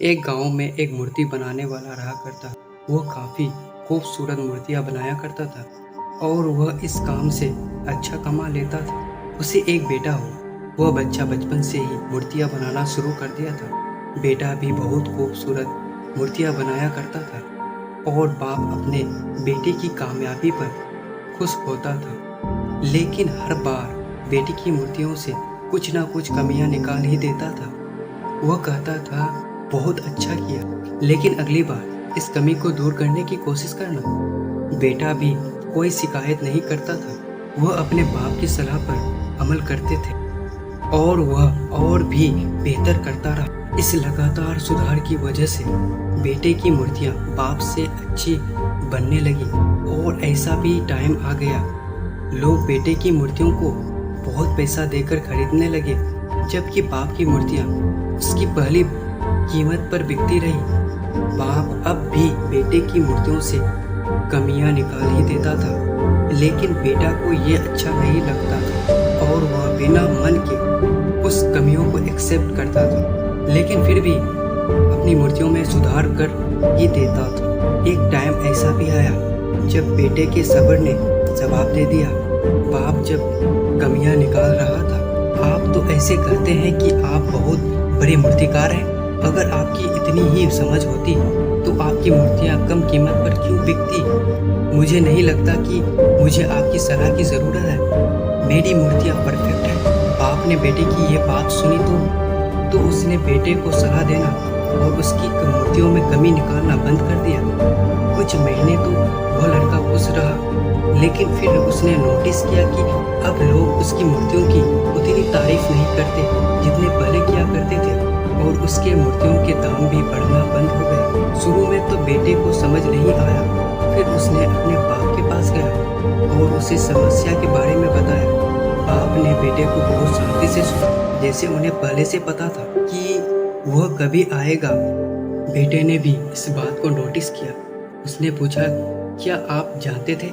एक गांव में एक मूर्ति बनाने वाला रहा करता। वह काफी खूबसूरत मूर्तियां बनाया करता था और वह इस काम से अच्छा कमा लेता था। उसे एक बेटा हुआ। वह बच्चा बचपन से ही मूर्तियां बनाना शुरू कर दिया था। बेटा भी बहुत खूबसूरत मूर्तियां बनाया करता था और बाप अपने बेटे की कामयाबी पर खुश होता था। लेकिन हर बार बेटी की मूर्तियों से कुछ ना कुछ कमियां निकाल ही देता था। वह कहता था, बहुत अच्छा किया, लेकिन अगली बार इस कमी को दूर करने की कोशिश करना। बेटा भी कोई शिकायत नहीं करता था। वह अपने बाप की सलाह पर अमल करते थे और वह और भी बेहतर करता रहा। इस लगातार सुधार की वजह से बेटे की मूर्तियां बाप से अच्छी बनने लगी और ऐसा भी टाइम आ गया, लोग बेटे की मूर्तियों को बहुत पैसा देकर खरीदने लगे, जबकि बाप की मूर्तियां उसकी पहली कीमत पर बिकती रही। बाप अब भी बेटे की मूर्तियों से कमियां निकाल ही देता था, लेकिन बेटा को ये अच्छा नहीं लगता था और वह बिना मन के उस कमियों को एक्सेप्ट करता था, लेकिन फिर भी अपनी मूर्तियों में सुधार कर ही देता था। एक टाइम ऐसा भी आया जब बेटे के सब्र ने जवाब दे दिया। बाप जब कमियां निकाल रहा था, आप तो ऐसे कहते हैं कि आप बहुत बड़े मूर्तिकार हैं। अगर आपकी इतनी ही समझ होती तो आपकी मूर्तियां कम कीमत पर क्यों बिकती? मुझे नहीं लगता कि मुझे आपकी सलाह की ज़रूरत है। मेरी मूर्तियां परफेक्ट हैं। बाप ने बेटे की ये बात सुनी तो उसने बेटे को सलाह देना और उसकी मूर्तियों में कमी निकालना बंद कर दिया। कुछ महीने तो वह लड़का खुश रहा, लेकिन फिर उसने नोटिस किया कि अब लोग उसकी मूर्तियों की उतनी तारीफ नहीं करते जितने पहले किया करते थे और उसके मूर्तियों के दाम भी बढ़ना बंद हो गए। शुरू में तो बेटे को समझ नहीं आया, फिर उसने अपने बाप के पास गया और उसे समस्या के बारे में बताया। बाप ने बेटे को बहुत शांति से सुना, जैसे उन्हें पहले से पता था कि वह कभी आएगा। बेटे ने भी इस बात को नोटिस किया। उसने पूछा, क्या आप जानते थे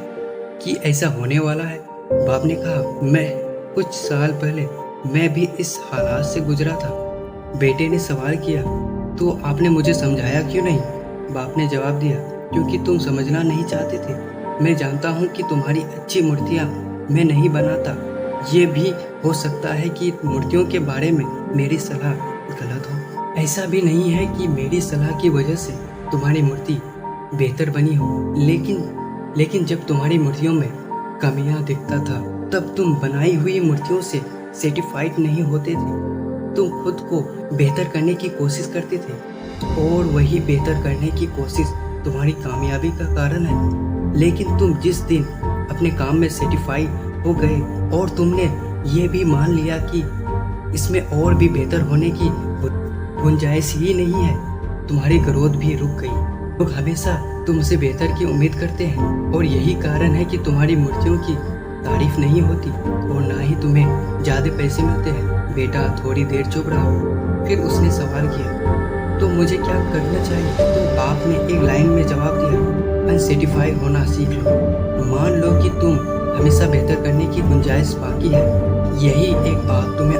कि ऐसा होने वाला है? बाप ने कहा, मैं कुछ साल पहले मैं भी इस हालात से गुजरा था। बेटे ने सवाल किया, तो आपने मुझे समझाया क्यों नहीं? बाप ने जवाब दिया, क्योंकि तुम समझना नहीं चाहते थे। मैं जानता हूँ कि तुम्हारी अच्छी मूर्तियाँ मैं नहीं बनाता। ये भी हो सकता है कि मूर्तियों के बारे में मेरी सलाह गलत हो। ऐसा भी नहीं है कि मेरी सलाह की वजह से तुम्हारी मूर्ति बेहतर बनी हो, लेकिन जब तुम्हारी मूर्तियों में कमियां दिखता था तब तुम बनाई हुई मूर्तियों से सेटिस्फाइड नहीं होते थे। तुम खुद को बेहतर करने की कोशिश करते थे और वही बेहतर करने की कोशिश तुम्हारी कामयाबी का कारण है। लेकिन तुम जिस दिन अपने काम में सेटिस्फाइड हो गए और तुमने ये भी मान लिया कि इसमें और भी बेहतर होने की गुंजाइश ही नहीं है, तुम्हारी ग्रोथ भी रुक गई। लोग हमेशा तुमसे बेहतर की उम्मीद करते हैं और यही कारण है कि तुम्हारी मूर्तियों की तारीफ नहीं होती और ना ही तुम्हें ज्यादा पैसे मिलते हैं। बेटा थोड़ी देर चुप रहा, फिर उसने सवाल किया, तो मुझे क्या करना चाहिए? तो बाप ने एक लाइन में जवाब दिया, अनसेटिस्फाइड होना सीख लो। मान लो कि तुम हमेशा बेहतर करने की गुंजाइश बाकी है। यही एक बात तुम्हें